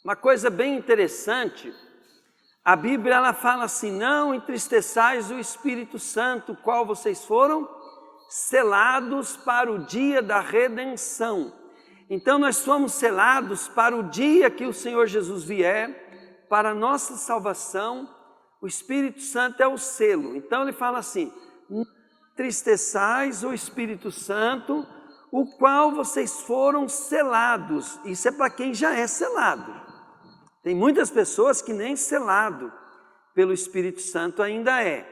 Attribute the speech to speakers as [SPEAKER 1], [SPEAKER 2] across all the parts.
[SPEAKER 1] Uma coisa bem interessante, a Bíblia ela fala assim: não entristeçais o Espírito Santo, qual vocês foram selados para o dia da redenção. Então nós somos selados para o dia que o Senhor Jesus vier, para a nossa salvação. O Espírito Santo é o selo. Então ele fala assim: não entristeçais o Espírito Santo, o qual vocês foram selados. Isso é para quem já é selado. Tem muitas pessoas que nem selado pelo Espírito Santo ainda é.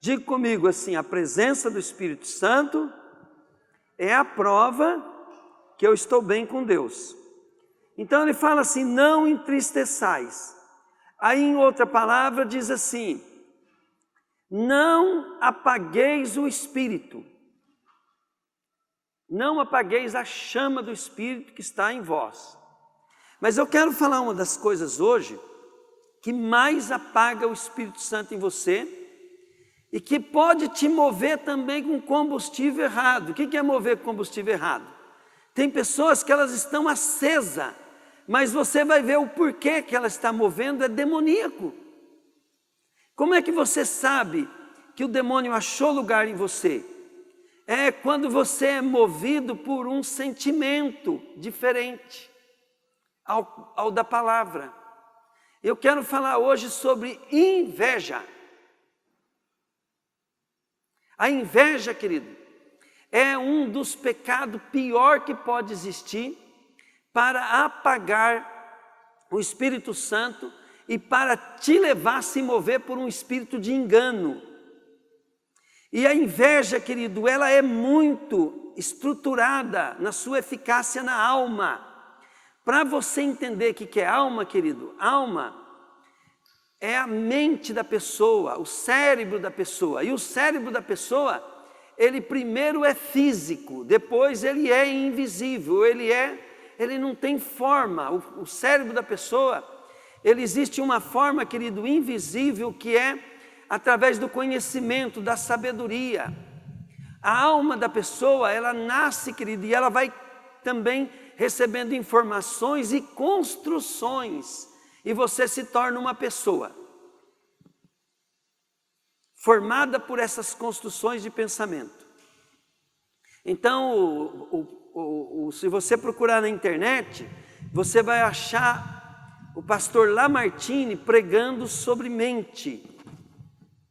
[SPEAKER 1] Diga comigo assim: a presença do Espírito Santo é a prova que eu estou bem com Deus. Então ele fala assim: não entristeçais. Aí em outra palavra diz assim: não apagueis o Espírito. Não apagueis a chama do Espírito que está em vós. Mas eu quero falar uma das coisas hoje que mais apaga o Espírito Santo em você e que pode te mover também com combustível errado. O que é mover com combustível errado? Tem pessoas que elas estão acesas, mas você vai ver o porquê que ela está movendo, é demoníaco. Como é que você sabe que o demônio achou lugar em você? É quando você é movido por um sentimento diferente ao da palavra. Eu quero falar hoje sobre inveja. A inveja, querido, é um dos pecados pior que pode existir para apagar o Espírito Santo e para te levar a se mover por um espírito de engano. E a inveja, querido, ela é muito estruturada na sua eficácia na alma. Para você entender o que é alma, querido, alma é a mente da pessoa, o cérebro da pessoa. E o cérebro da pessoa, ele primeiro é físico, depois ele é invisível, ele não tem forma. O cérebro da pessoa, ele existe uma forma, querido, invisível, que é através do conhecimento, da sabedoria. A alma da pessoa, ela nasce, querido, e ela vai também recebendo informações e construções, e você se torna uma pessoa formada por essas construções de pensamento. Então, se você procurar na internet, você vai achar o pastor Lamartine pregando sobre mente.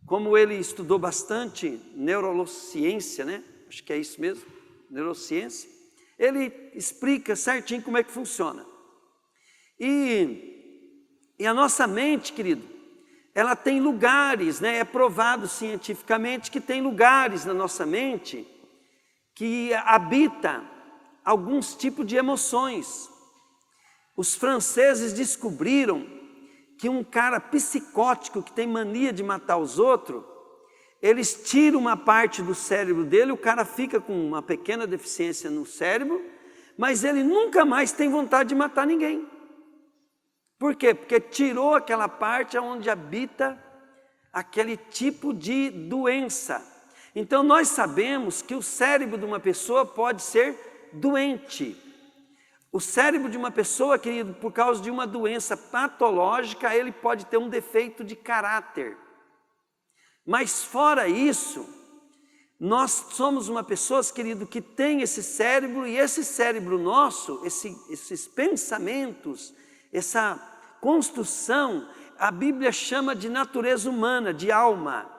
[SPEAKER 1] Como ele estudou bastante neurociência, né? Acho que é isso mesmo, neurociência. Ele explica certinho como é que funciona. E a nossa mente, querido, ela tem lugares, né? É provado cientificamente que tem lugares na nossa mente que habita alguns tipos de emoções. Os franceses descobriram que um cara psicótico que tem mania de matar os outros, eles tiram uma parte do cérebro dele, o cara fica com uma pequena deficiência no cérebro, mas ele nunca mais tem vontade de matar ninguém. Por quê? Porque tirou aquela parte onde habita aquele tipo de doença. Então nós sabemos que o cérebro de uma pessoa pode ser doente. O cérebro de uma pessoa, querido, por causa de uma doença patológica, ele pode ter um defeito de caráter. Mas fora isso, nós somos uma pessoa, querido, que tem esse cérebro, e esse cérebro nosso, esses pensamentos, essa construção, a Bíblia chama de natureza humana, de alma.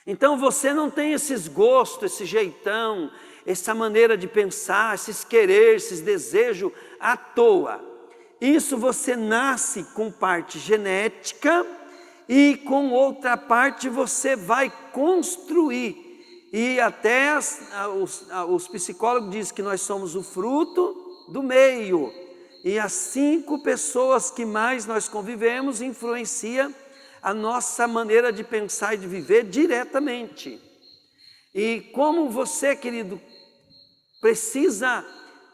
[SPEAKER 1] Então você não tem esses gostos, esse jeitão, essa maneira de pensar, esses querer, esses desejos à toa. Isso você nasce com parte genética e com outra parte você vai construir. E até os psicólogos dizem que nós somos o fruto do meio. E as 5 pessoas que mais nós convivemos influenciam a nossa maneira de pensar e de viver diretamente. E como você, querido, precisa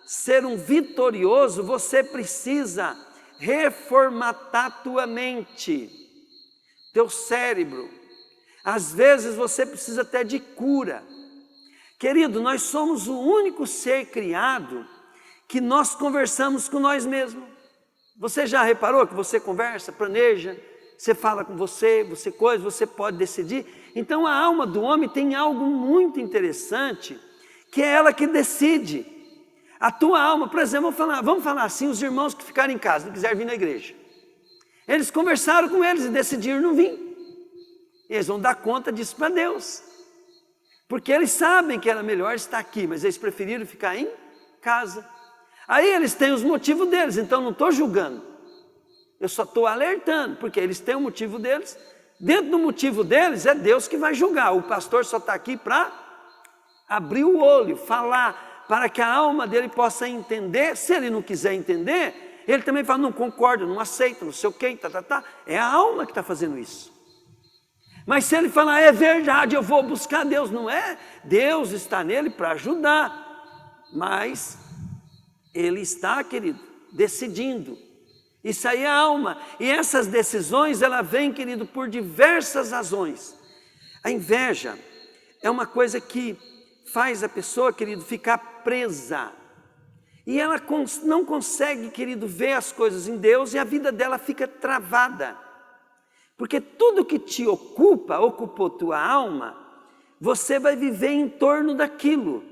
[SPEAKER 1] ser um vitorioso, você precisa reformatar tua mente, teu cérebro. Às vezes você precisa até de cura. Querido, nós somos o único ser criado que nós conversamos com nós mesmos. Você já reparou que você conversa, planeja, você fala com você coisa, você pode decidir? Então a alma do homem tem algo muito interessante, que é ela que decide. A tua alma, por exemplo, vamos falar assim, os irmãos que ficaram em casa, não quiserem vir na igreja. Eles conversaram com eles e decidiram não vir. Eles vão dar conta disso para Deus. Porque eles sabem que era melhor estar aqui, mas eles preferiram ficar em casa. Aí eles têm os motivos deles, então não estou julgando. Eu só estou alertando, porque eles têm o motivo deles. Dentro do motivo deles é Deus que vai julgar. O pastor só está aqui para abrir o olho, falar, para que a alma dele possa entender. Se ele não quiser entender, ele também fala, não concordo, não aceito, não sei o quê, tá. É a alma que está fazendo isso. Mas se ele falar, é verdade, eu vou buscar Deus, não é? Deus está nele para ajudar. Mas ele está, querido, decidindo. Isso aí é a alma. E essas decisões, ela vem, querido, por diversas razões. A inveja é uma coisa que faz a pessoa, querido, ficar presa. E ela não consegue, querido, ver as coisas em Deus e a vida dela fica travada. Porque tudo que te ocupou tua alma, você vai viver em torno daquilo.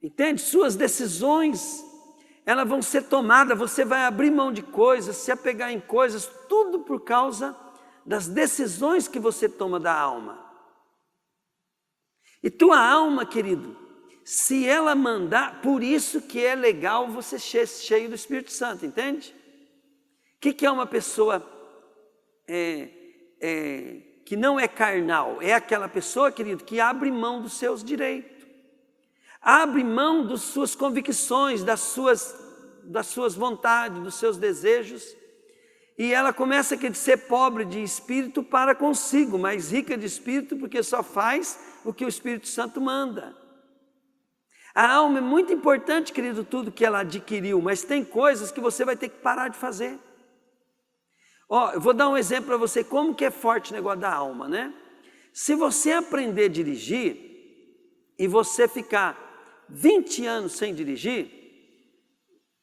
[SPEAKER 1] Entende? Suas decisões, elas vão ser tomadas, você vai abrir mão de coisas, se apegar em coisas, tudo por causa das decisões que você toma da alma. E tua alma, querido, se ela mandar, por isso que é legal você ser cheio do Espírito Santo, entende? O que é uma pessoa que não é carnal? É aquela pessoa, querido, que abre mão dos seus direitos. Abre mão das suas convicções, das suas vontades, dos seus desejos. E ela começa a ser pobre de espírito para consigo, mas rica de espírito porque só faz o que o Espírito Santo manda. A alma é muito importante, querido, tudo que ela adquiriu, mas tem coisas que você vai ter que parar de fazer. Eu vou dar um exemplo para você, como que é forte o negócio da alma, né? Se você aprender a dirigir e você ficar 20 anos sem dirigir,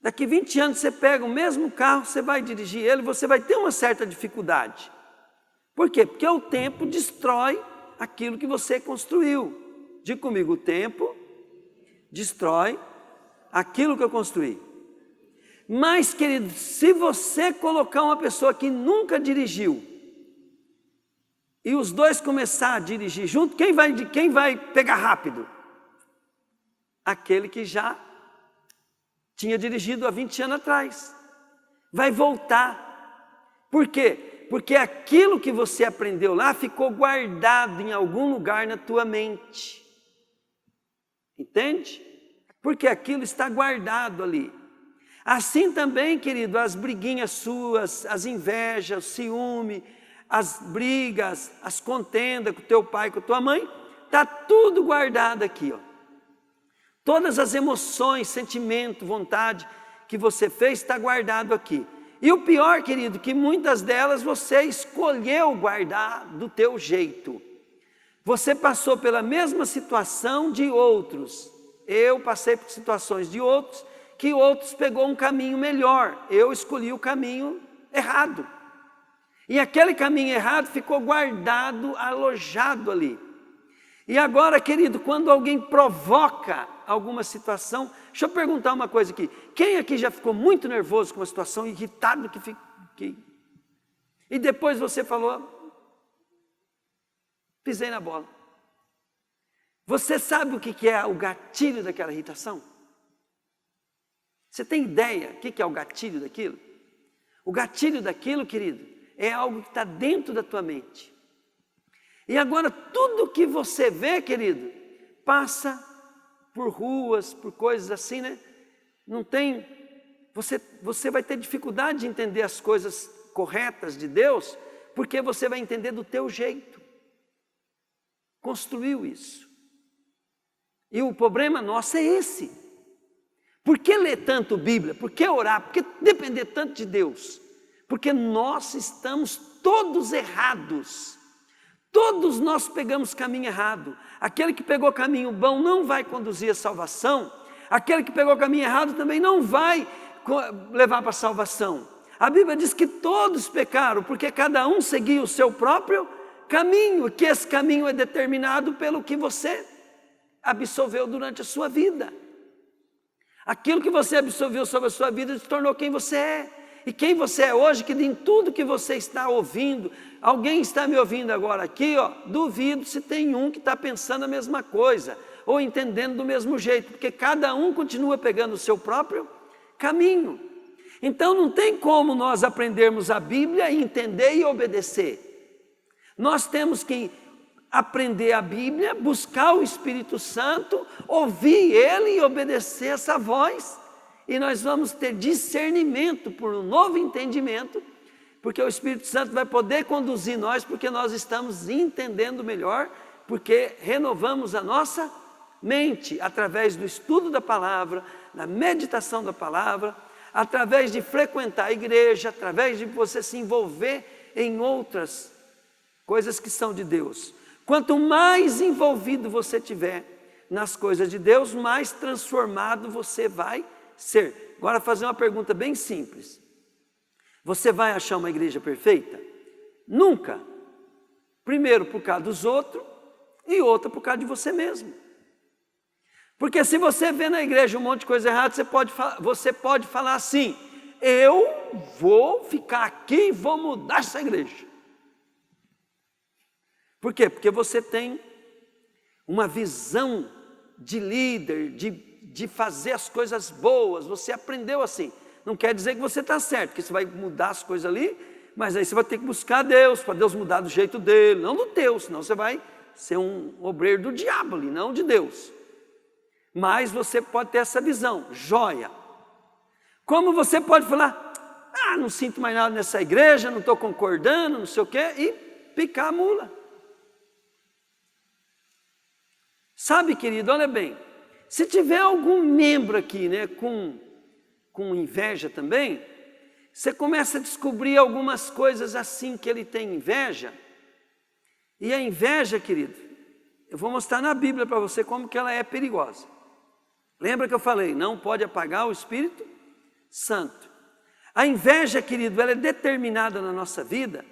[SPEAKER 1] daqui 20 anos você pega o mesmo carro, você vai dirigir ele, você vai ter uma certa dificuldade. Por quê? Porque o tempo destrói aquilo que você construiu. Diga comigo, o tempo destrói aquilo que eu construí. Mas, querido, se você colocar uma pessoa que nunca dirigiu e os dois começar a dirigir junto, quem vai pegar rápido? Aquele que já tinha dirigido há 20 anos atrás. Vai voltar. Por quê? Porque aquilo que você aprendeu lá ficou guardado em algum lugar na tua mente. Entende? Porque aquilo está guardado ali. Assim também, querido, as briguinhas suas, as invejas, o ciúme, as brigas, as contendas com teu pai, com tua mãe, está tudo guardado aqui, ó. Todas as emoções, sentimento, vontade que você fez está guardado aqui. E o pior, querido, que muitas delas você escolheu guardar do teu jeito. Você passou pela mesma situação de outros. Eu passei por situações de outros, que outros pegou um caminho melhor. Eu escolhi o caminho errado. E aquele caminho errado ficou guardado, alojado ali. E agora, querido, quando alguém provoca alguma situação, deixa eu perguntar uma coisa aqui. Quem aqui já ficou muito nervoso com uma situação, irritado e depois você falou, pisei na bola. Você sabe o que é o gatilho daquela irritação? Você tem ideia o que é o gatilho daquilo? O gatilho daquilo, querido, é algo que está dentro da tua mente. E agora tudo que você vê, querido, passa por ruas, por coisas assim, né? Não tem, você vai ter dificuldade de entender as coisas corretas de Deus, porque você vai entender do teu jeito. Construiu isso. E o problema nosso é esse. Por que ler tanto Bíblia? Por que orar? Por que depender tanto de Deus? Porque nós estamos todos errados. Todos nós pegamos caminho errado. Aquele que pegou caminho bom não vai conduzir a salvação. Aquele que pegou caminho errado também não vai levar para a salvação. A Bíblia diz que todos pecaram, porque cada um seguia o seu próprio caminho, que esse caminho é determinado pelo que você absorveu durante a sua vida. Aquilo que você absorveu sobre a sua vida se tornou quem você é. E quem você é hoje, que em tudo que você está ouvindo, alguém está me ouvindo agora aqui, ó, duvido se tem um que está pensando a mesma coisa, ou entendendo do mesmo jeito, porque cada um continua pegando o seu próprio caminho. Então não tem como nós aprendermos a Bíblia, entender e obedecer. Nós temos que aprender a Bíblia, buscar o Espírito Santo, ouvir Ele e obedecer essa voz. E nós vamos ter discernimento por um novo entendimento, porque o Espírito Santo vai poder conduzir nós, porque nós estamos entendendo melhor, porque renovamos a nossa mente através do estudo da palavra, da meditação da palavra, através de frequentar a igreja, através de você se envolver em outras coisas que são de Deus. Quanto mais envolvido você tiver nas coisas de Deus, mais transformado você vai ser. Agora fazer uma pergunta bem simples. Você vai achar uma igreja perfeita? Nunca. Primeiro por causa dos outros e outra por causa de você mesmo. Porque se você vê na igreja um monte de coisa errada, você pode falar assim: eu vou ficar aqui e vou mudar essa igreja. Por quê? Porque você tem uma visão de líder, de fazer as coisas boas, você aprendeu assim. Não quer dizer que você está certo, que você vai mudar as coisas ali, mas aí você vai ter que buscar Deus, para Deus mudar do jeito dele, não do teu, senão você vai ser um obreiro do diabo ali, não de Deus. Mas você pode ter essa visão, joia. Como você pode falar: não sinto mais nada nessa igreja, não estou concordando, não sei o quê, e picar a mula. Sabe, querido, olha bem, se tiver algum membro aqui, né, com inveja também, você começa a descobrir algumas coisas assim que ele tem inveja. E a inveja, querido, eu vou mostrar na Bíblia para você como que ela é perigosa. Lembra que eu falei, não pode apagar o Espírito Santo. A inveja, querido, ela é determinada na nossa vida,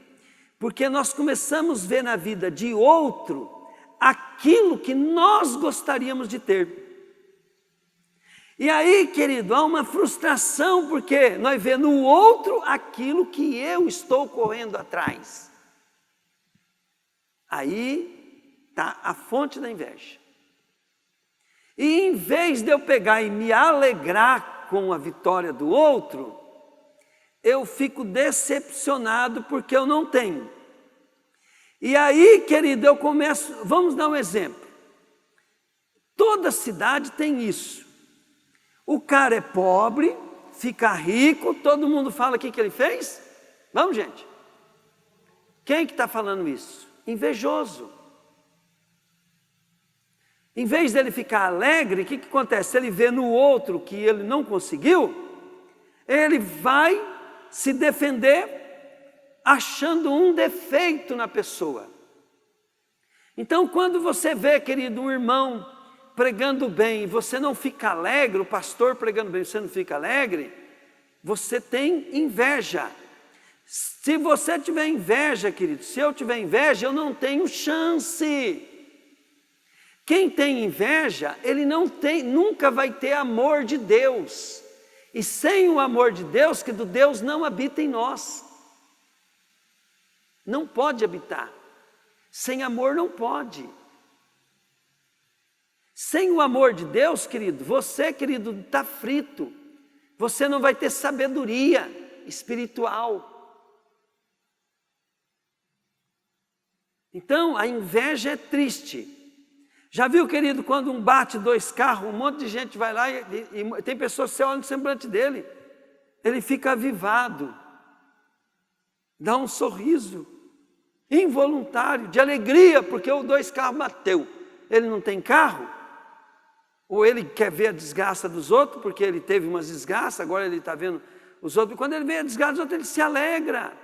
[SPEAKER 1] porque nós começamos a ver na vida de outro aquilo que nós gostaríamos de ter. E aí, querido, há uma frustração, porque nós vemos no outro aquilo que eu estou correndo atrás. Aí está a fonte da inveja. E em vez de eu pegar e me alegrar com a vitória do outro, eu fico decepcionado porque eu não tenho. E aí, querido, eu começo, vamos dar um exemplo. Toda cidade tem isso. O cara é pobre, fica rico, todo mundo fala o que ele fez? Vamos, gente. Quem que está falando isso? Invejoso. Em vez dele ficar alegre, o que acontece? Ele vê no outro que ele não conseguiu, ele vai se defender achando um defeito na pessoa. Então, quando você vê, querido, um irmão pregando bem, e você não fica alegre, o pastor pregando bem, você não fica alegre, você tem inveja. Se você tiver inveja, querido, se eu tiver inveja, eu não tenho chance. Quem tem inveja, ele nunca vai ter amor de Deus. E sem o amor de Deus, que do Deus não habita em nós. Não pode habitar. Sem amor não pode. Sem o amor de Deus, querido, você, querido, está frito. Você não vai ter sabedoria espiritual. Então, a inveja é triste. Já viu, querido, quando um bate dois carros, um monte de gente vai lá e tem pessoas que você olha no semblante dele, ele fica avivado, dá um sorriso involuntário, de alegria, porque o dois carros bateu. Ele não tem carro, ou ele quer ver a desgraça dos outros, porque ele teve umas desgraças, agora ele está vendo os outros. Quando ele vê a desgraça dos outros, ele se alegra.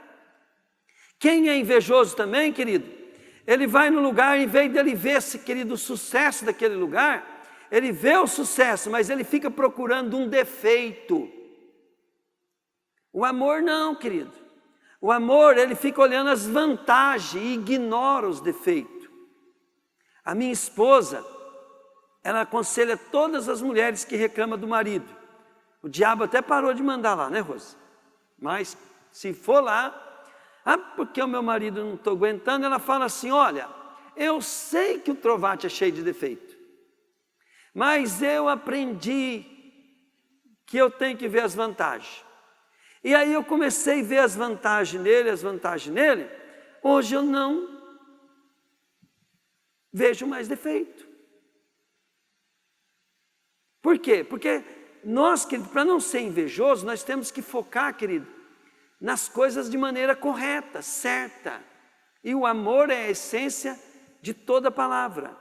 [SPEAKER 1] Quem é invejoso também, querido, ele vai no lugar, em vez dele ver esse querido sucesso daquele lugar, ele vê o sucesso, mas ele fica procurando um defeito. O amor não, querido. O amor, ele fica olhando as vantagens e ignora os defeitos. A minha esposa, ela aconselha todas as mulheres que reclamam do marido. O diabo até parou de mandar lá, né, Rosa? Mas se for lá, porque o meu marido não estou aguentando, ela fala assim, olha, eu sei que o Trovati é cheio de defeito, mas eu aprendi que eu tenho que ver as vantagens. E aí eu comecei a ver as vantagens nele, hoje eu não vejo mais defeito. Por quê? Porque nós, querido, para não ser invejoso, nós temos que focar, querido, nas coisas de maneira correta, certa. E o amor é a essência de toda palavra.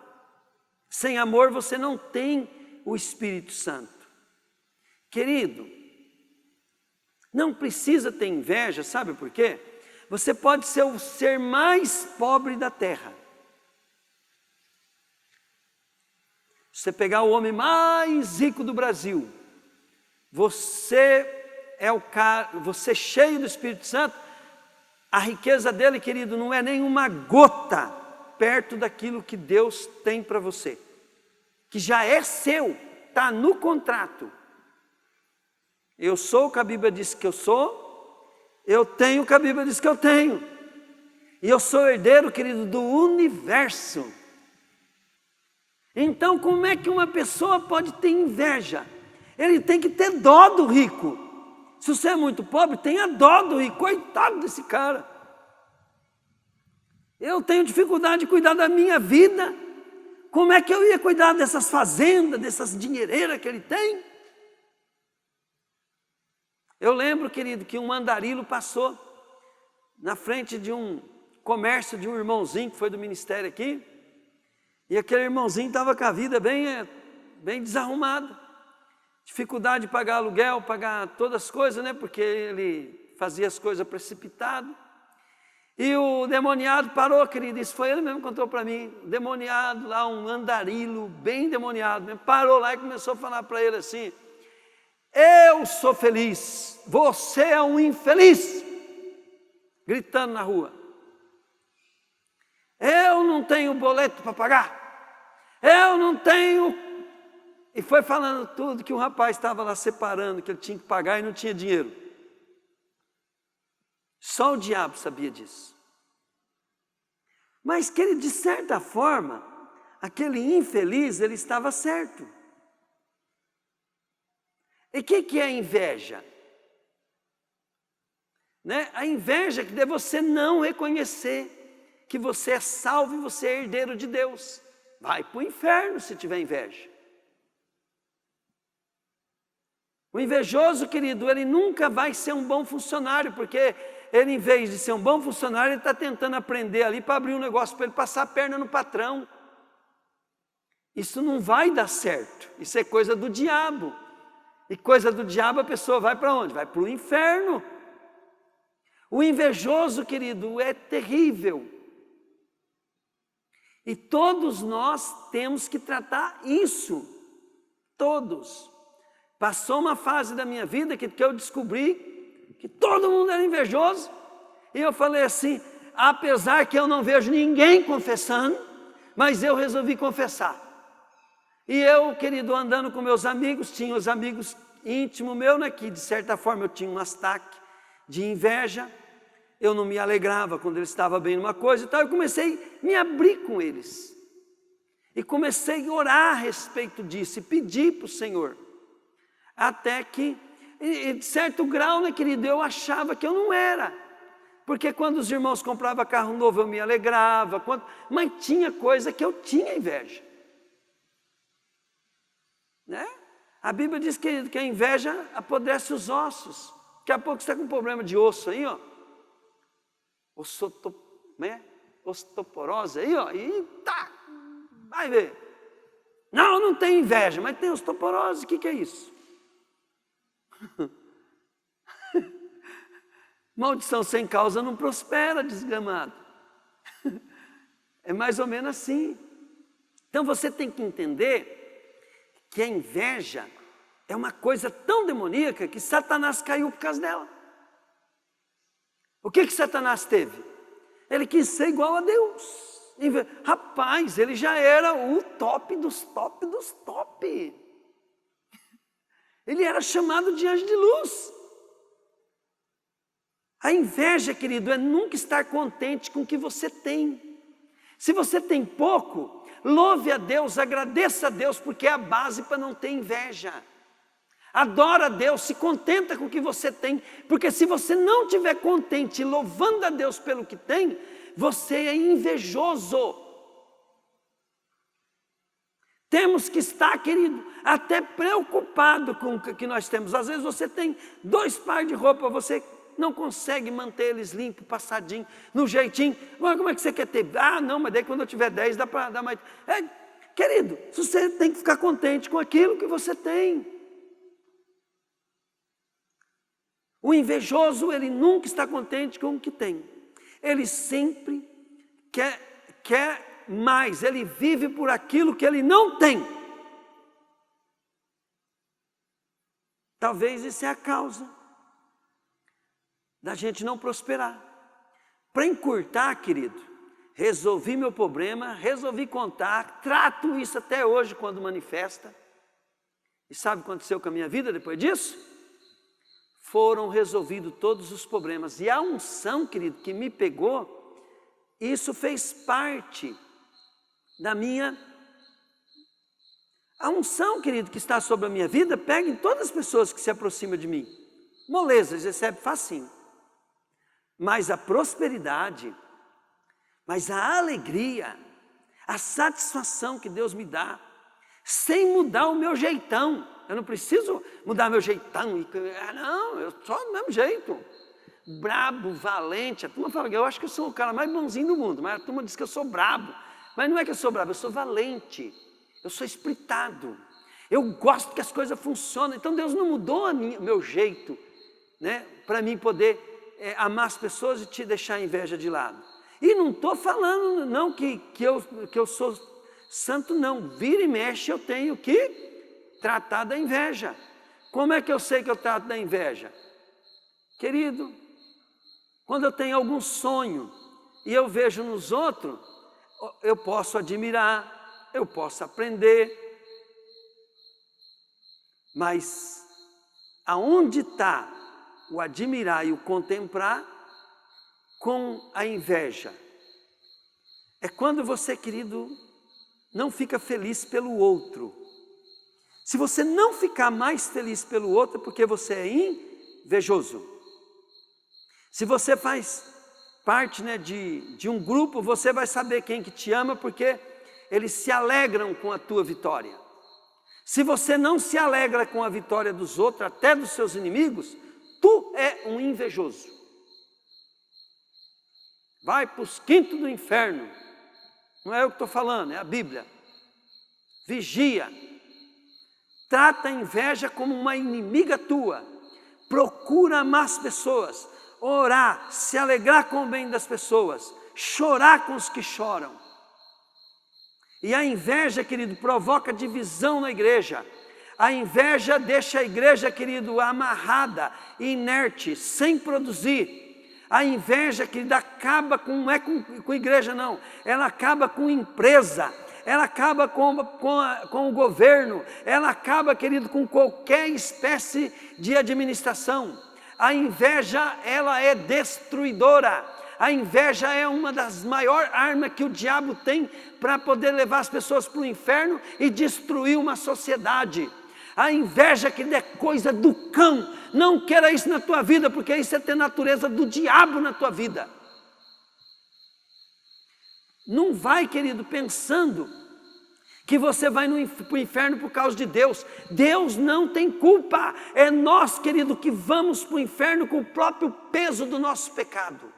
[SPEAKER 1] Sem amor você não tem o Espírito Santo. Querido, não precisa ter inveja, sabe por quê? Você pode ser o ser mais pobre da terra. Você pegar o homem mais rico do Brasil, você é o cara, você cheio do Espírito Santo, a riqueza dele, querido, não é nenhuma gota perto daquilo que Deus tem para você, que já é seu, está no contrato. Eu sou o que a Bíblia diz que eu sou, eu tenho o que a Bíblia diz que eu tenho, e eu sou herdeiro, querido, do universo. Então, como é que uma pessoa pode ter inveja? Ele tem que ter dó do rico. Se você é muito pobre, tenha dó do rico, coitado desse cara. Eu tenho dificuldade de cuidar da minha vida, como é que eu ia cuidar dessas fazendas, dessas dinheireiras que ele tem? Eu lembro, querido, que um andarilho passou na frente de um comércio de um irmãozinho que foi do ministério aqui, e aquele irmãozinho estava com a vida bem desarrumada, dificuldade de pagar aluguel, pagar todas as coisas, né? Porque ele fazia as coisas precipitado. E o demoniado parou, querido, isso foi ele mesmo que contou para mim, o demoniado lá, um andarilho bem demoniado, né? Parou lá e começou a falar para ele assim, eu sou feliz, você é um infeliz, gritando na rua. Eu não tenho boleto para pagar, eu não tenho... E foi falando tudo que o rapaz estava lá separando, que ele tinha que pagar e não tinha dinheiro. Só o diabo sabia disso. Mas que ele, de certa forma, aquele infeliz, ele estava certo. E o que é inveja? Né? A inveja é você não reconhecer que você é salvo e você é herdeiro de Deus. Vai para o inferno se tiver inveja. O invejoso, querido, ele nunca vai ser um bom funcionário, porque ele, em vez de ser um bom funcionário, ele está tentando aprender ali para abrir um negócio para ele passar a perna no patrão. Isso não vai dar certo, isso é coisa do diabo. E coisa do diabo a pessoa vai para onde? Vai para o inferno. O invejoso, querido, é terrível. E todos nós temos que tratar isso, todos. Passou uma fase da minha vida que eu descobri que todo mundo era invejoso. E eu falei assim, apesar que eu não vejo ninguém confessando, mas eu resolvi confessar. E eu, querido, andando com meus amigos, tinha os amigos íntimos meus, né, que de certa forma eu tinha um ataque de inveja. Eu não me alegrava quando eles estavam bem numa coisa e tal. Eu comecei a me abrir com eles. E comecei a orar a respeito disso e pedir para o Senhor. Até que, de certo grau, né, querido, eu achava que eu não era. Porque quando os irmãos compravam carro novo, eu me alegrava. Mas tinha coisa que eu tinha inveja. Né? A Bíblia diz, querido, que a inveja apodrece os ossos. Daqui a pouco você está com um problema de osso aí, ó. Osteoporose aí, ó. E tá, vai ver. Não tem inveja, mas tem osteoporose. O que é isso? Maldição sem causa não prospera, desgramado. É mais ou menos assim. Então você tem que entender que a inveja é uma coisa tão demoníaca que Satanás caiu por causa dela. O que Satanás teve? Ele quis ser igual a Deus. Rapaz, ele já era o top dos top dos top. Ele era chamado de anjo de luz. A inveja, querido, é nunca estar contente com o que você tem. Se você tem pouco, louve a Deus, agradeça a Deus, porque é a base para não ter inveja. Adora a Deus, se contenta com o que você tem, porque se você não estiver contente, louvando a Deus pelo que tem, você é invejoso. Temos que estar, querido, até preocupado com o que nós temos. Às vezes você tem 2 pares de roupa, você não consegue manter eles limpos, passadinho, no jeitinho. Mas como é que você quer ter? Ah, não, mas daí quando eu tiver 10 dá para dar mais. Querido, você tem que ficar contente com aquilo que você tem. O invejoso, ele nunca está contente com o que tem. Ele sempre quer mais, ele vive por aquilo que ele não tem. Talvez isso é a causa da gente não prosperar. Para encurtar, querido, resolvi meu problema, resolvi contar, trato isso até hoje quando manifesta. E sabe o que aconteceu com a minha vida depois disso? Foram resolvidos todos os problemas. E a unção, querido, que me pegou, isso fez parte da minha... A unção, querido, que está sobre a minha vida, pega em todas as pessoas que se aproximam de mim. Moleza, eles recebem facinho. Mas a prosperidade, mas a alegria, a satisfação que Deus me dá, sem mudar o meu jeitão. Eu não preciso mudar meu jeitão. Não, eu sou do mesmo jeito. Brabo, valente. A turma fala que eu acho que eu sou o cara mais bonzinho do mundo, mas a turma diz que eu sou brabo. Mas não é que eu sou brabo, eu sou valente. Eu sou espritado. Eu gosto que as coisas funcionem. Então Deus não mudou o meu jeito, né, para mim poder amar as pessoas e te deixar a inveja de lado. E não estou falando não que eu sou santo, não. Vira e mexe eu tenho que tratar da inveja. Como é que eu sei que eu trato da inveja? Querido, quando eu tenho algum sonho e eu vejo nos outros, eu posso admirar, eu posso aprender, mas aonde está o admirar e o contemplar com a inveja? É quando você, querido, não fica feliz pelo outro. Se você não ficar mais feliz pelo outro, é porque você é invejoso. Se você faz parte, né, de um grupo, você vai saber quem que te ama, porque eles se alegram com a tua vitória. Se você não se alegra com a vitória dos outros, até dos seus inimigos, tu é um invejoso. Vai para os quintos do inferno. Não é eu que estou falando, é a Bíblia. Vigia. Trata a inveja como uma inimiga tua. Procura amar as pessoas. Orar, se alegrar com o bem das pessoas. Chorar com os que choram. E a inveja, querido, provoca divisão na igreja. A inveja deixa a igreja, querido, amarrada, inerte, sem produzir. A inveja, querido, acaba com, não é com igreja não, ela acaba com empresa, ela acaba com o governo, ela acaba, querido, com qualquer espécie de administração. A inveja, ela é destruidora. A inveja é uma das maiores armas que o diabo tem para poder levar as pessoas para o inferno e destruir uma sociedade. A inveja, que é coisa do cão. Não queira isso na tua vida, porque isso é ter natureza do diabo na tua vida. Não vai, querido, pensando que você vai para o inferno por causa de Deus. Deus não tem culpa. É nós, querido, que vamos para o inferno com o próprio peso do nosso pecado.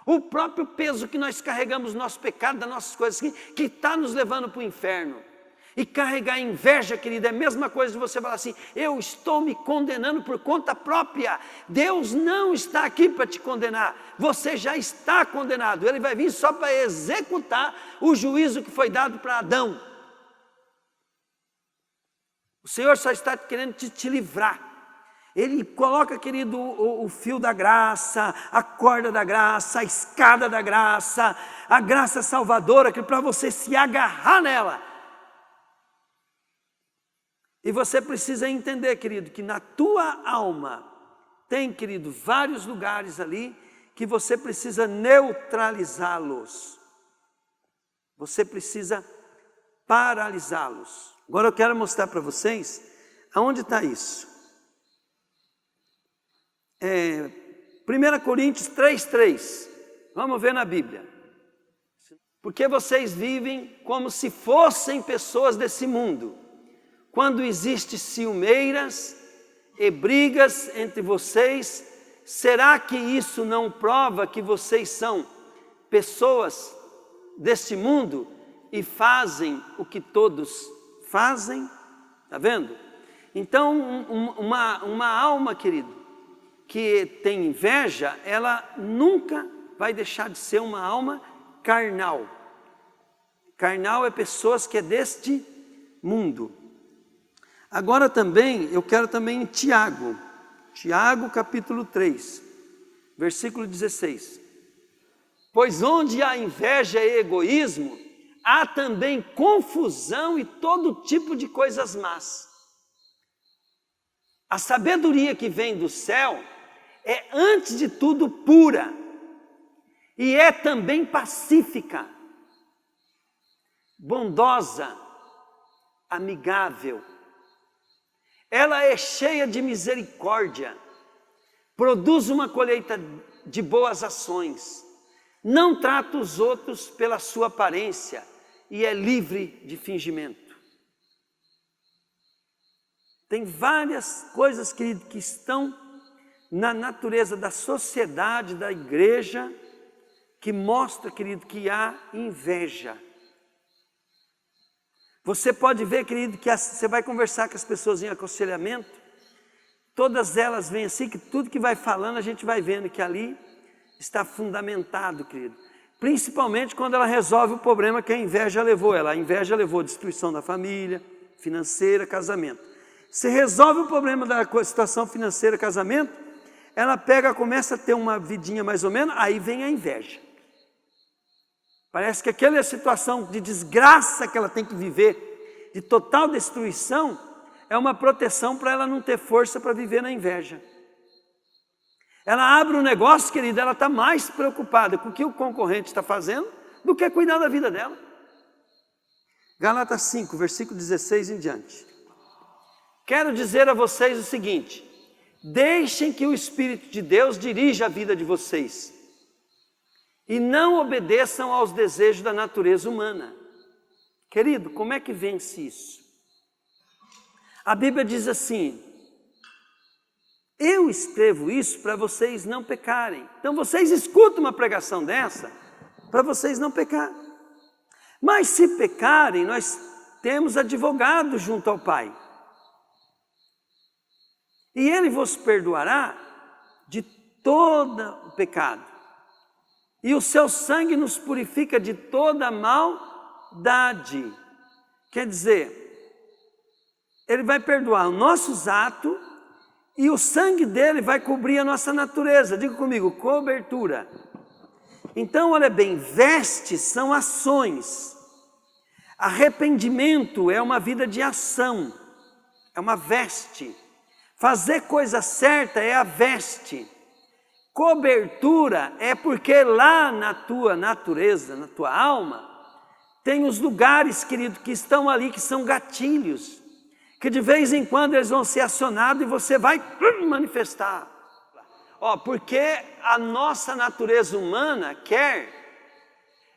[SPEAKER 1] O próprio peso que nós carregamos do nosso pecado, das nossas coisas, que está nos levando para o inferno. E carregar inveja, querida, é a mesma coisa de você falar assim, eu estou me condenando por conta própria. Deus não está aqui para te condenar, você já está condenado. Ele vai vir só para executar o juízo que foi dado para Adão. O Senhor só está querendo te livrar. Ele coloca, querido, o fio da graça, a corda da graça, a escada da graça, a graça salvadora, que para você se agarrar nela. E você precisa entender, querido, que na tua alma tem, querido, vários lugares ali que você precisa neutralizá-los. Você precisa paralisá-los. Agora eu quero mostrar para vocês aonde está isso. 1 Coríntios 3,3. Vamos ver na Bíblia. Porque vocês vivem como se fossem pessoas desse mundo. Quando existe ciumeiras e brigas entre vocês, será que isso não prova que vocês são pessoas deste mundo e fazem o que todos fazem? Está vendo? Então, uma alma, querido, que tem inveja, ela nunca vai deixar de ser uma alma carnal. Carnal é pessoas que é deste mundo. Agora também, eu quero também em Tiago capítulo 3, versículo 16. Pois onde há inveja e egoísmo, há também confusão e todo tipo de coisas más. A sabedoria que vem do céu é, antes de tudo, pura e é também pacífica, bondosa, amigável. Ela é cheia de misericórdia, produz uma colheita de boas ações, não trata os outros pela sua aparência e é livre de fingimento. Tem várias coisas, querido, que estão na natureza da sociedade, da igreja, que mostra, querido, que há inveja. Você pode ver, querido, que você vai conversar com as pessoas em aconselhamento, todas elas vêm assim, que tudo que vai falando a gente vai vendo que ali está fundamentado, querido. Principalmente quando ela resolve o problema que a inveja levou ela. A inveja levou a destruição da família, financeira, casamento. Se resolve o problema da situação financeira, casamento, ela começa a ter uma vidinha mais ou menos, aí vem a inveja. Parece que aquela situação de desgraça que ela tem que viver, de total destruição, é uma proteção para ela não ter força para viver na inveja. Ela abre um negócio, querida, ela está mais preocupada com o que o concorrente está fazendo do que cuidar da vida dela. Gálatas 5, versículo 16 em diante. Quero dizer a vocês o seguinte: deixem que o Espírito de Deus dirija a vida de vocês e não obedeçam aos desejos da natureza humana. Querido, como é que vence isso? A Bíblia diz assim: eu escrevo isso para vocês não pecarem. Então vocês escutam uma pregação dessa para vocês não pecarem. Mas se pecarem, nós temos advogado junto ao Pai. E Ele vos perdoará de todo o pecado. E o seu sangue nos purifica de toda maldade. Quer dizer, Ele vai perdoar os nossos atos e o sangue dele vai cobrir a nossa natureza. Diga comigo, cobertura. Então, olha bem, vestes são ações. Arrependimento é uma vida de ação, é uma veste. Fazer coisa certa é a veste. Cobertura é porque lá na tua natureza, na tua alma, tem os lugares, querido, que estão ali, que são gatilhos, que de vez em quando eles vão ser acionados e você vai manifestar. Porque a nossa natureza humana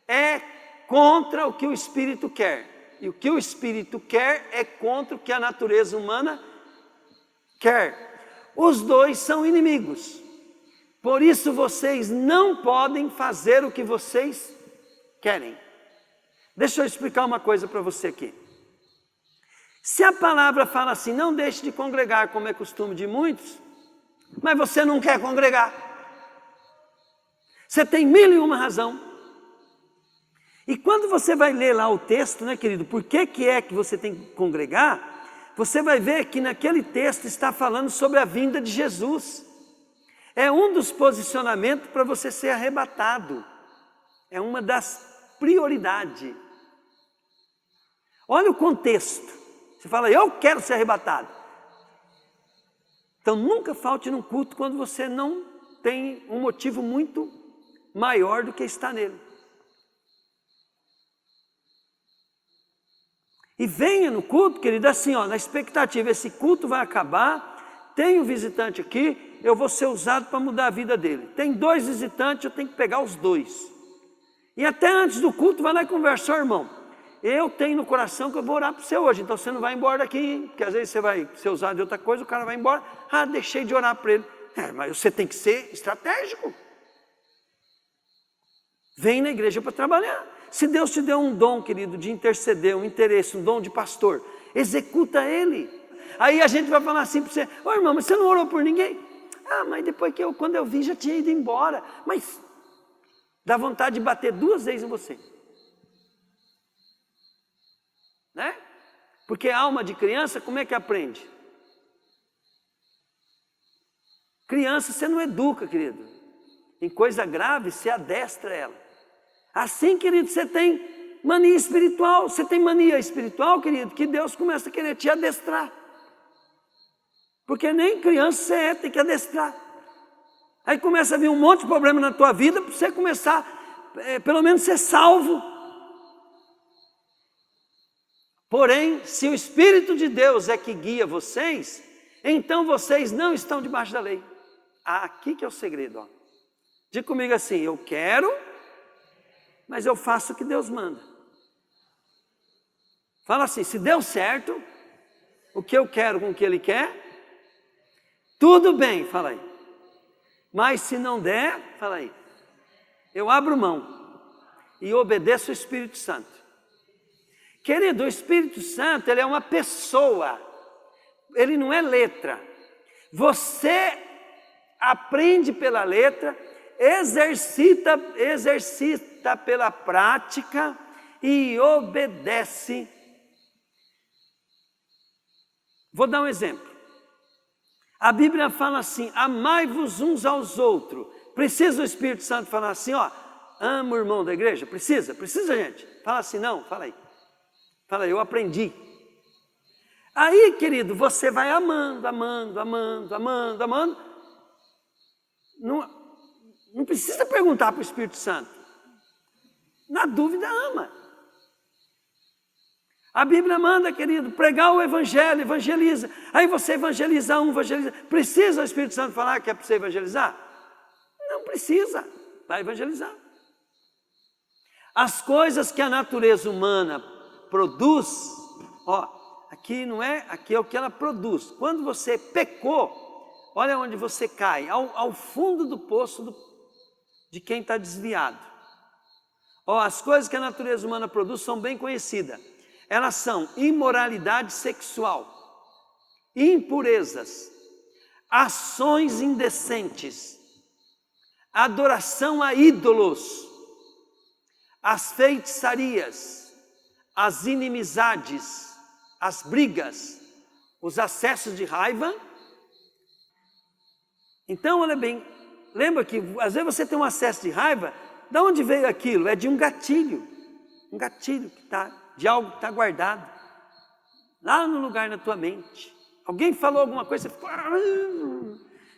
[SPEAKER 1] é contra o que o Espírito quer. E o que o Espírito quer é contra o que a natureza humana quer. Os dois são inimigos. Por isso vocês não podem fazer o que vocês querem. Deixa eu explicar uma coisa para você aqui. Se a palavra fala assim, não deixe de congregar, como é costume de muitos, mas você não quer congregar. Você tem 1001 razão. E quando você vai ler lá o texto, né, querido, por que é que você tem que congregar? você vai ver que naquele texto está falando sobre a vinda de Jesus. É um dos posicionamentos para você ser arrebatado. É uma das prioridades. Olha o contexto. Você fala, eu quero ser arrebatado. Então nunca falte num culto quando você não tem um motivo muito maior do que está nele. E venha no culto, querido, assim, ó, na expectativa, esse culto vai acabar, tem um visitante aqui, eu vou ser usado para mudar a vida dele. Tem 2 visitantes, eu tenho que pegar os 2. E até antes do culto, vai lá e conversa, irmão. Eu tenho no coração que eu vou orar para você hoje, então você não vai embora daqui, hein? Porque às vezes você vai ser usado de outra coisa, o cara vai embora, deixei de orar para ele. Mas você tem que ser estratégico. Vem na igreja para trabalhar. Se Deus te deu um dom, querido, de interceder, um interesse, um dom de pastor, executa ele. Aí a gente vai falar assim para você, irmão, mas você não orou por ninguém? Mas depois quando eu vi, já tinha ido embora. Mas dá vontade de bater 2 vezes em você. Né? Porque a alma de criança, como é que aprende? Criança você não educa, querido. Em coisa grave, você adestra ela. Assim, querido, você tem mania espiritual. Você tem mania espiritual, querido, que Deus começa a querer te adestrar. Porque nem criança você é, tem que adestrar. Aí começa a vir um monte de problema na tua vida, para você começar, pelo menos ser salvo. Porém, se o Espírito de Deus é que guia vocês, então vocês não estão debaixo da lei. Aqui que é o segredo. Ó. Diga comigo assim, eu quero, mas eu faço o que Deus manda. Fala assim, se deu certo, o que eu quero com o que Ele quer, tudo bem, fala aí. Mas se não der, fala aí, eu abro mão e obedeço o Espírito Santo. Querido, o Espírito Santo, ele é uma pessoa, ele não é letra. Você aprende pela letra, exercita pela prática e obedece. Vou dar um exemplo. A Bíblia fala assim, amai-vos uns aos outros. Precisa o Espírito Santo falar assim, ó, ama o irmão da igreja? Precisa, gente? Fala assim, não, fala aí. Fala, eu aprendi. Aí, querido, você vai amando. Não precisa perguntar para o Espírito Santo. Na dúvida, ama. A Bíblia manda, querido, pregar o Evangelho, evangeliza. Aí você evangeliza. Precisa o Espírito Santo falar que é para você evangelizar? Não precisa, vai evangelizar. As coisas que a natureza humana produz, aqui é o que ela produz. Quando você pecou, olha onde você cai, ao fundo do poço de quem está desviado. As coisas que a natureza humana produz são bem conhecidas. Elas são imoralidade sexual, impurezas, ações indecentes, adoração a ídolos, as feitiçarias, as inimizades, as brigas, os acessos de raiva. Então, olha bem, lembra que às vezes você tem um acesso de raiva, de onde veio aquilo? É de um gatilho de algo que está guardado, lá no lugar na tua mente. Alguém falou alguma coisa, você ficou...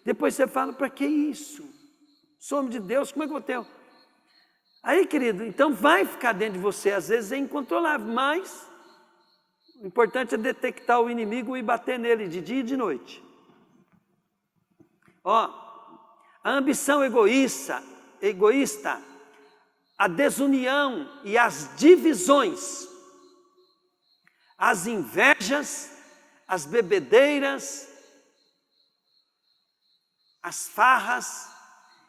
[SPEAKER 1] Depois você fala, para que isso? Sou homem de Deus, como é que eu vou ter... Aí, querido, então vai ficar dentro de você, às vezes é incontrolável, mas o importante é detectar o inimigo e bater nele de dia e de noite. A ambição egoísta, a desunião e as divisões, as invejas, as bebedeiras, as farras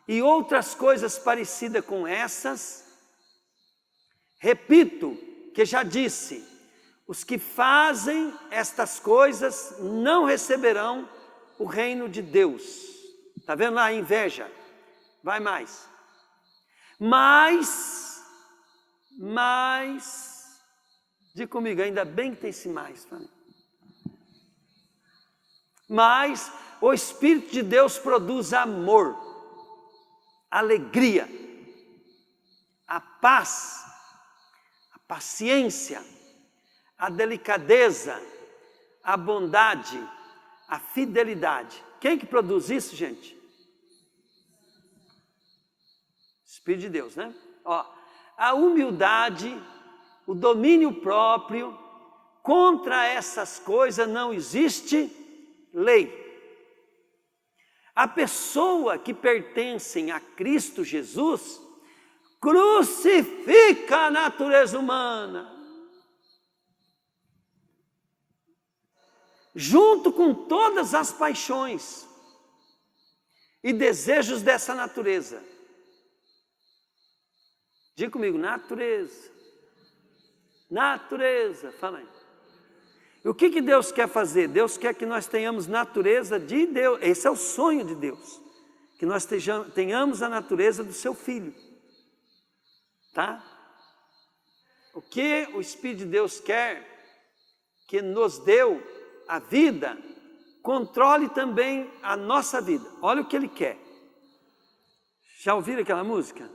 [SPEAKER 1] e outras coisas parecidas com essas. Repito, que já disse, os que fazem estas coisas não receberão o reino de Deus. Está vendo lá a inveja? Vai mais. Mas, diga comigo, ainda bem que tem esse mais. Mas o Espírito de Deus produz amor, alegria, a paz, a paciência, a delicadeza, a bondade, a fidelidade. Quem que produz isso, gente? Espírito de Deus, né? Ó, a humildade, o domínio próprio. Contra essas coisas não existe lei. A pessoa que pertence a Cristo Jesus crucifica a natureza humana, junto com todas as paixões e desejos dessa natureza. Diga comigo, natureza. Natureza, fala aí. E o que Deus quer fazer? Deus quer que nós tenhamos natureza de Deus. Esse é o sonho de Deus. Que nós tenhamos a natureza do seu Filho. Tá? O que o Espírito de Deus quer, que nos deu a vida, controle também a nossa vida. Olha o que Ele quer. Já ouviram aquela música?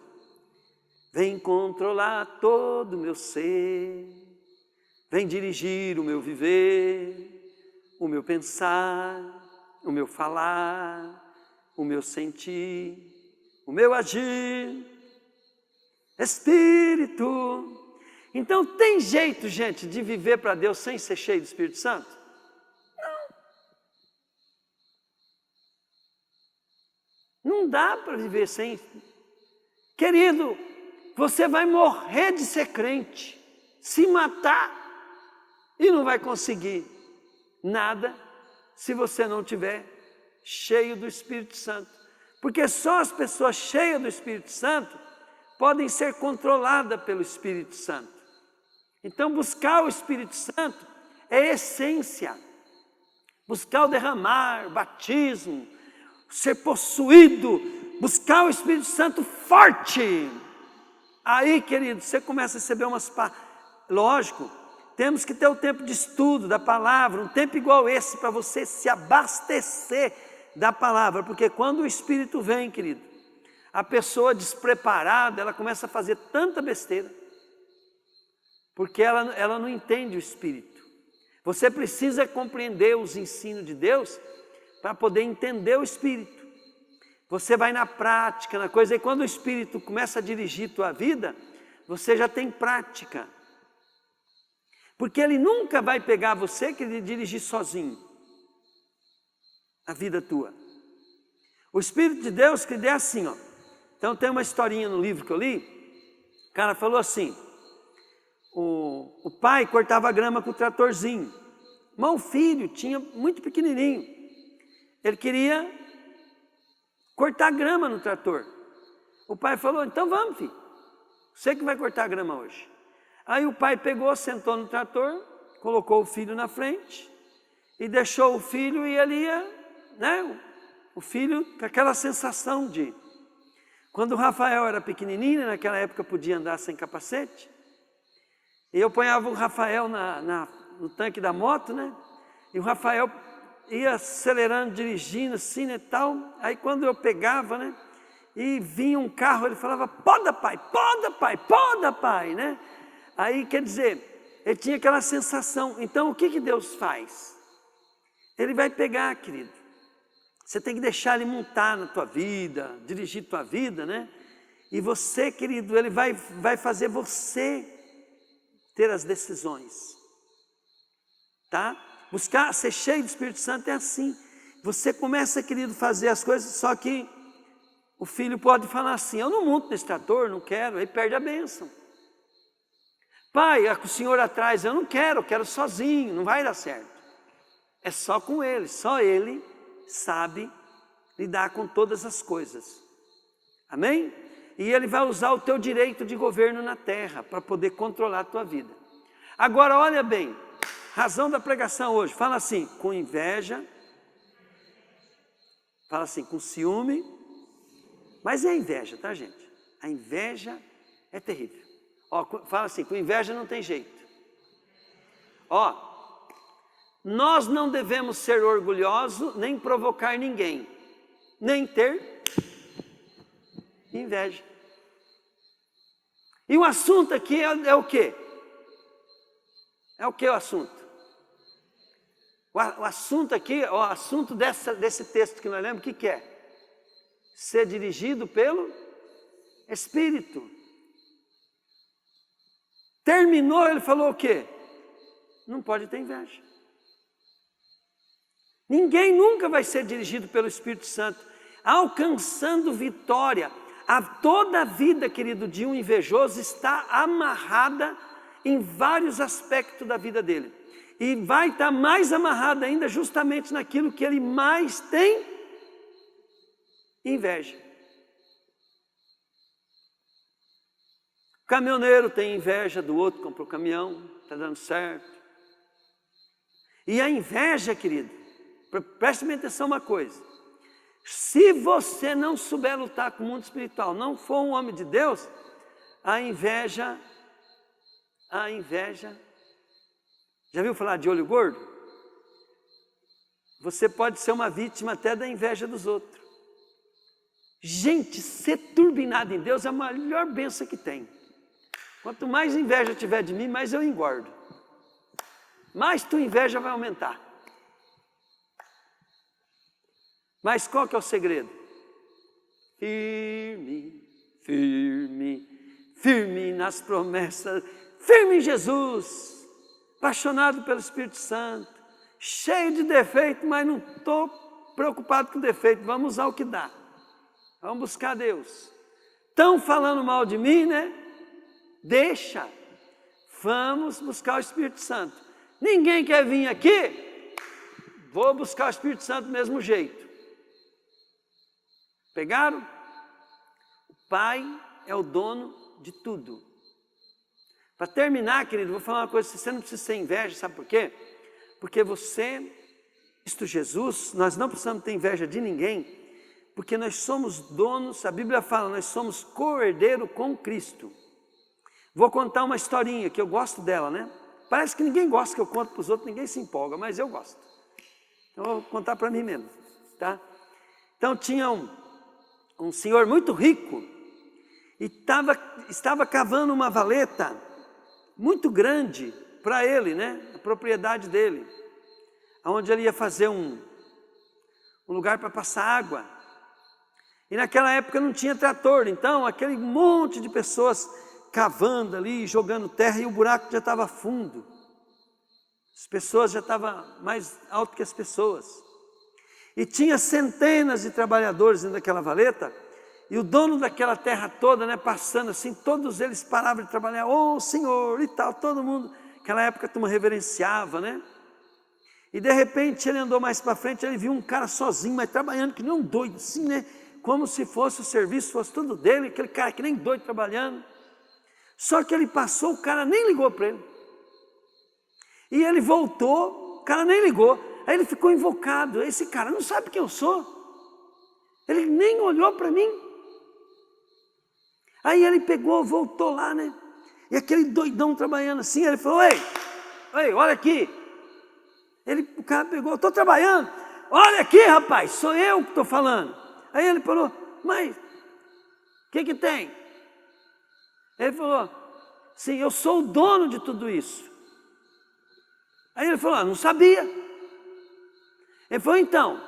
[SPEAKER 1] Vem controlar todo o meu ser. Vem dirigir o meu viver, o meu pensar, o meu falar, o meu sentir, o meu agir. Espírito. Então tem jeito, gente, de viver para Deus sem ser cheio do Espírito Santo? Não dá para viver sem. Querido, você vai morrer de ser crente, se matar. E não vai conseguir nada se você não tiver cheio do Espírito Santo. Porque só as pessoas cheias do Espírito Santo podem ser controladas pelo Espírito Santo. Então buscar o Espírito Santo é essência. Buscar o derramar, o batismo, ser possuído, buscar o Espírito Santo forte. Aí, querido, você começa a receber umas... Lógico, temos que ter o tempo de estudo da palavra, um tempo igual esse para você se abastecer da palavra, porque quando o Espírito vem, querido, a pessoa despreparada, ela começa a fazer tanta besteira, porque ela não entende o Espírito. Você precisa compreender os ensinos de Deus para poder entender o Espírito. Você vai na prática, na coisa, e quando o Espírito começa a dirigir tua vida, você já tem prática. Porque Ele nunca vai pegar você e dirigir sozinho a vida tua. O Espírito de Deus que é assim, ó. Então tem uma historinha no livro que eu li, o cara falou assim, o pai cortava grama com o tratorzinho, mas o filho tinha muito pequenininho, ele queria cortar grama no trator. O pai falou, então vamos, filho, você que vai cortar grama hoje. Aí o pai pegou, sentou no trator, colocou o filho na frente e deixou o filho e ele ia, né? O filho com aquela sensação de... Quando o Rafael era pequenininho, naquela época podia andar sem capacete, e eu ponhava o Rafael no tanque da moto, né? E o Rafael ia acelerando, dirigindo assim, né, tal. Aí quando eu pegava, né? E vinha um carro, ele falava, poda pai, poda pai, poda pai, né? Aí, quer dizer, ele tinha aquela sensação. Então, o que Deus faz? Ele vai pegar, querido. Você tem que deixar Ele montar na tua vida, dirigir tua vida, né? E você, querido, Ele vai fazer você ter as decisões. Tá? Buscar ser cheio do Espírito Santo é assim. Você começa, querido, a fazer as coisas, só que o filho pode falar assim, eu não monto nesse trator, não quero, aí perde a bênção. Pai, o senhor atrás, eu não quero, eu quero sozinho, não vai dar certo. É só com Ele, só Ele sabe lidar com todas as coisas. Amém? E Ele vai usar o teu direito de governo na terra para poder controlar a tua vida. Agora, olha bem, razão da pregação hoje, fala assim, com inveja, fala assim, com ciúme, mas é inveja, tá, gente? A inveja é terrível. Ó, fala assim, com inveja não tem jeito. Ó, nós não devemos ser orgulhosos, nem provocar ninguém, nem ter inveja. E o assunto aqui é o quê? É o que o assunto? O assunto aqui, o assunto desse texto que nós lemos, o que é? Ser dirigido pelo Espírito. Terminou, ele falou o quê? Não pode ter inveja. Ninguém nunca vai ser dirigido pelo Espírito Santo, alcançando vitória. Toda a vida, querido, de um invejoso está amarrada em vários aspectos da vida dele. E vai estar mais amarrada ainda justamente naquilo que ele mais tem inveja. O caminhoneiro tem inveja do outro, comprou caminhão, está dando certo. E a inveja, querido, preste atenção uma coisa. Se você não souber lutar com o mundo espiritual, não for um homem de Deus, a inveja, já viu falar de olho gordo? Você pode ser uma vítima até da inveja dos outros. Gente, ser turbinado em Deus é a maior bênção que tem. Quanto mais inveja tiver de mim, mais eu engordo. Mais tua inveja vai aumentar. Mas qual que é o segredo? Firme, firme, firme nas promessas, firme em Jesus, apaixonado pelo Espírito Santo, cheio de defeito, mas não estou preocupado com defeito, vamos usar o que dá. Vamos buscar Deus. Estão falando mal de mim, né? Deixa. Vamos buscar o Espírito Santo. Ninguém quer vir aqui? Vou buscar o Espírito Santo do mesmo jeito. Pegaram? O Pai é o dono de tudo. Para terminar, querido, vou falar uma coisa, você não precisa ter inveja, sabe por quê? Porque você, Cristo Jesus, nós não precisamos ter inveja de ninguém, porque nós somos donos, a Bíblia fala, nós somos co-herdeiro com Cristo. Vou contar uma historinha que eu gosto dela, né? Parece que ninguém gosta que eu conto para os outros, ninguém se empolga, mas eu gosto. Então eu vou contar para mim mesmo, tá? Então tinha um senhor muito rico e estava cavando uma valeta muito grande para ele, né? A propriedade dele, onde ele ia fazer um lugar para passar água. E naquela época não tinha trator, então aquele monte de pessoas cavando ali, jogando terra, e o buraco já estava fundo. As pessoas já estavam mais alto que as pessoas. E tinha centenas de trabalhadores dentro daquela valeta, e o dono daquela terra toda, né, passando assim, todos eles paravam de trabalhar, ô Senhor, e tal, todo mundo. Naquela época a turma reverenciava, né? E de repente ele andou mais para frente, ele viu um cara sozinho, mas trabalhando que nem um doido, assim, né? Como se fosse o serviço, fosse tudo dele, aquele cara que nem doido trabalhando. Só que ele passou, o cara nem ligou para ele. E ele voltou, o cara nem ligou. Aí ele ficou invocado, esse cara não sabe quem eu sou. Ele nem olhou para mim. Aí ele pegou, voltou lá, né? E aquele doidão trabalhando assim, ele falou, ei, olha aqui. O cara pegou, estou trabalhando. Olha aqui, rapaz, sou eu que estou falando. Aí ele falou, mas o que tem? Ele falou, sim, eu sou o dono de tudo isso. Aí ele falou, não sabia. Ele falou, então,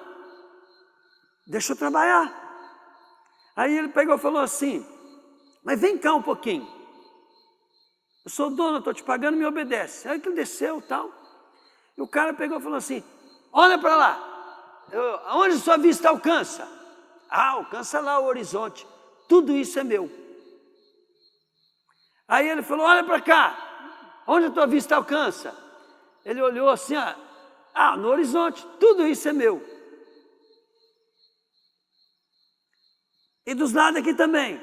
[SPEAKER 1] deixa eu trabalhar. Aí ele pegou e falou assim, mas vem cá um pouquinho. Eu sou o dono, estou te pagando, me obedece. Aí que ele desceu e tal. E o cara pegou e falou assim, olha para lá, aonde sua vista alcança? Alcança lá o horizonte, tudo isso é meu. Aí ele falou, olha para cá, onde a tua vista alcança? Ele olhou assim, no horizonte, tudo isso é meu. E dos lados aqui também,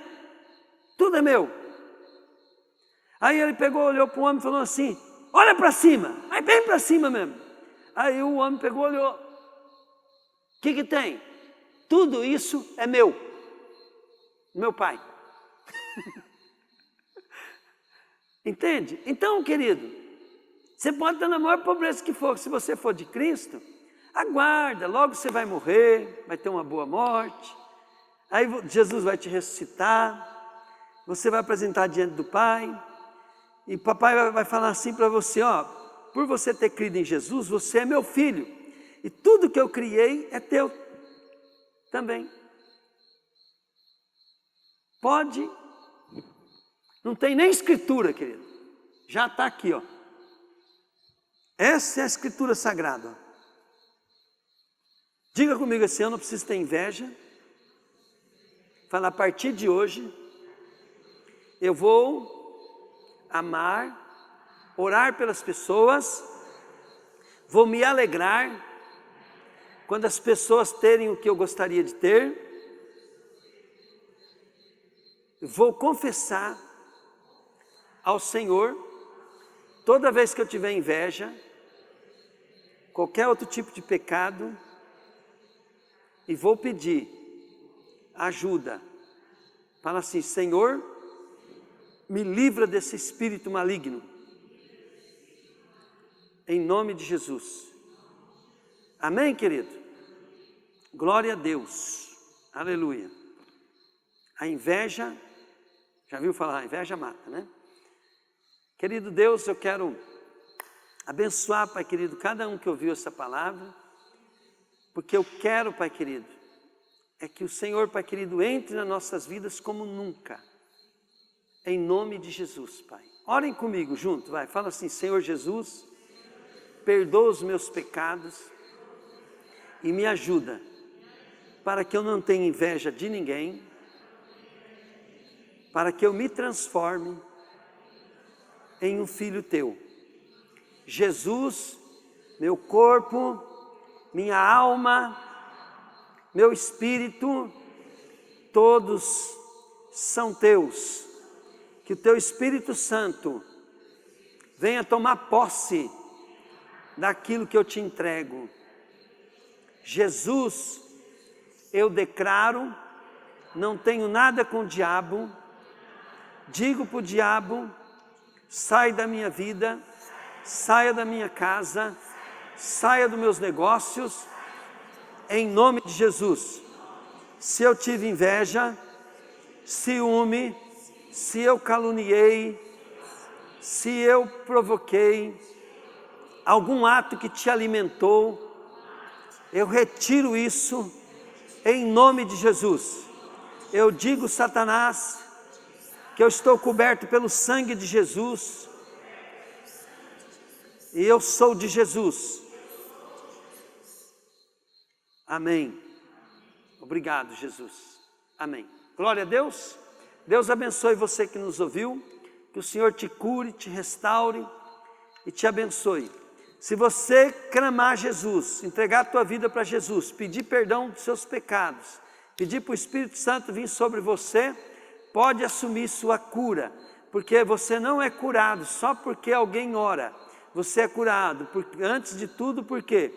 [SPEAKER 1] tudo é meu. Aí ele pegou, olhou para o homem e falou assim, olha para cima, mas bem para cima mesmo. Aí o homem pegou, olhou, o que tem? Tudo isso é meu pai. Entende? Então, querido, Você pode estar na maior pobreza que for, se você for de Cristo, aguarda, logo você vai morrer, vai ter uma boa morte, aí Jesus vai te ressuscitar, você vai apresentar diante do Pai, e papai vai falar assim para você, ó, por você ter crido em Jesus, você é meu filho, e tudo que eu criei é teu também. Pode, não tem nem escritura, querido, já está aqui, ó. Essa é a escritura sagrada. Ó. Diga comigo assim, eu não preciso ter inveja. Fala, a partir de hoje, eu vou amar, orar pelas pessoas, vou me alegrar quando as pessoas terem o que eu gostaria de ter, vou confessar ao Senhor, toda vez que eu tiver inveja, qualquer outro tipo de pecado, e vou pedir ajuda. Fala assim, Senhor, me livra desse espírito maligno. Em nome de Jesus. Amém, querido? Glória a Deus. Aleluia. A inveja, já viu falar, a inveja mata, né? Querido Deus, eu quero abençoar, Pai querido, cada um que ouviu essa palavra, porque eu quero, Pai querido, é que o Senhor, Pai querido, entre nas nossas vidas como nunca, em nome de Jesus, Pai. Orem comigo junto, vai, fala assim, Senhor Jesus, perdoa os meus pecados e me ajuda, para que eu não tenha inveja de ninguém, para que eu me transforme em um filho teu. Jesus, meu corpo, minha alma, meu espírito, todos são teus. Que o teu Espírito Santo venha tomar posse daquilo que eu te entrego. Jesus, eu declaro, não tenho nada com o diabo, digo para o diabo, sai da minha vida, saia da minha casa, saia dos meus negócios, em nome de Jesus. Se eu tive inveja, ciúme, se eu caluniei, se eu provoquei algum ato que te alimentou, eu retiro isso em nome de Jesus. Eu digo, Satanás, que eu estou coberto pelo sangue de Jesus e eu sou de Jesus. Amém. Obrigado, Jesus. Amém. Glória a Deus. Deus abençoe você que nos ouviu, que o Senhor te cure, te restaure e te abençoe. Se você clamar Jesus, entregar a tua vida para Jesus, pedir perdão dos seus pecados, pedir para o Espírito Santo vir sobre você, pode assumir sua cura, porque você não é curado só porque alguém ora, você é curado, antes de tudo, por quê?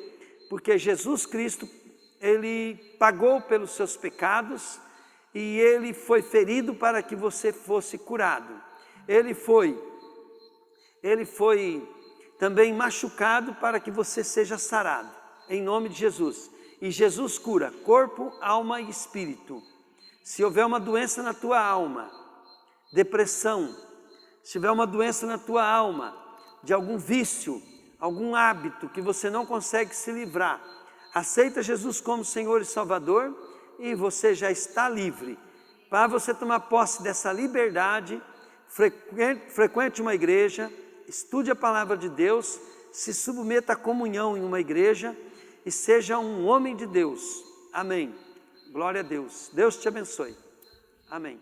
[SPEAKER 1] Porque Jesus Cristo, Ele pagou pelos seus pecados e Ele foi ferido para que você fosse curado. Ele foi também machucado para que você seja sarado, em nome de Jesus. E Jesus cura corpo, alma e espírito. Se houver uma doença na tua alma, depressão, se tiver uma doença na tua alma, de algum vício, algum hábito que você não consegue se livrar, aceita Jesus como Senhor e Salvador e você já está livre. Para você tomar posse dessa liberdade, frequente uma igreja, estude a palavra de Deus, se submeta à comunhão em uma igreja e seja um homem de Deus. Amém. Glória a Deus. Deus te abençoe. Amém.